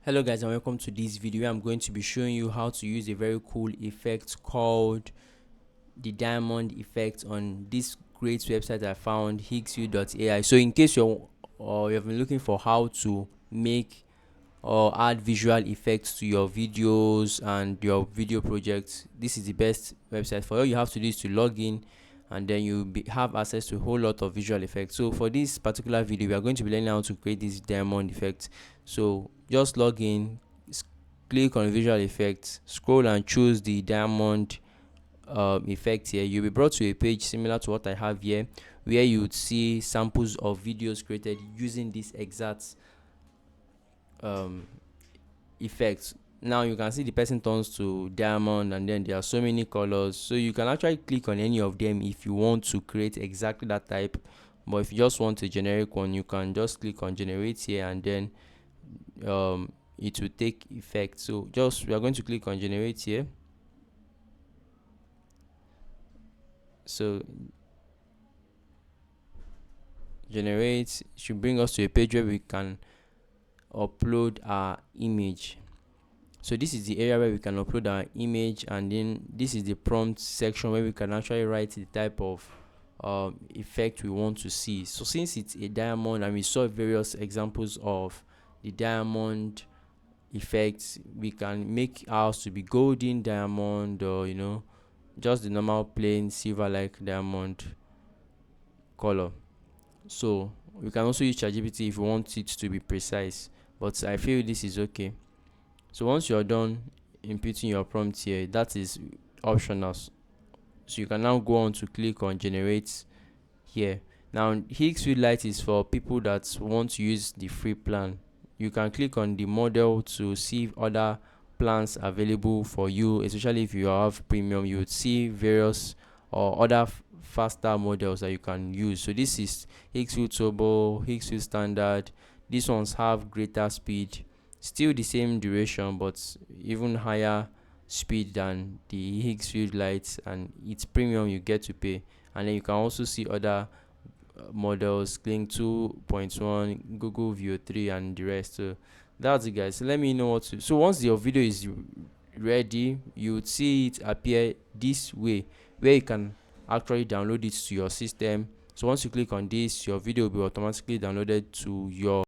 Hello guys, and welcome to this video. I'm going to be showing you how to use a very cool effect called the diamond effect on this great website I found, higgsfield.ai. So in case you've been looking for how to make or add visual effects to your videos and your video projects, this is the best website for you. All you have to do is to log in, and then have access to a whole lot of visual effects. So for this particular video, we are going to be learning how to create this diamond effect. So just log in, click on visual effects, scroll and choose the diamond effect. Here you'll be brought to a page similar to what I have here, where you would see samples of videos created using this exact um, effects. Now you can see the person turns to diamond, and then there are so many colors, so you can actually click on any of them if you want to create exactly that type. But if you just want a generic one, you can just click on generate here, and then it will take effect. So we are going to click on generate here. So generate should bring us to a page where we can upload our image. So this is the area where we can upload our image, and then this is the prompt section where we can actually write the type of effect we want to see. So since it's a diamond and we saw various examples of the diamond effects, we can make ours to be golden diamond, or just the normal plain silver like diamond color. So we can also use ChatGPT if we want it to be precise, but I feel this is okay. So once you're done inputting your prompt here, that is optional. So you can now go on to click on generate here. Now Higgsfield Light is for people that want to use the free plan. You can click on the model to see other plans available for you, especially if you have premium. You would see various or other faster models that you can use. So this is Higgsfield Turbo, Higgsfield Standard. These ones have greater speed, still the same duration, but even higher speed than the Higgsfield Lights, and it's premium you get to pay. And then you can also see other models, Kling 2.1, Google View 3, and the rest. So that's it, guys. So let me know what to. So once your video is ready, you would see it appear this way, where you can actually download it to your system. So once you click on this, your video will be automatically downloaded to your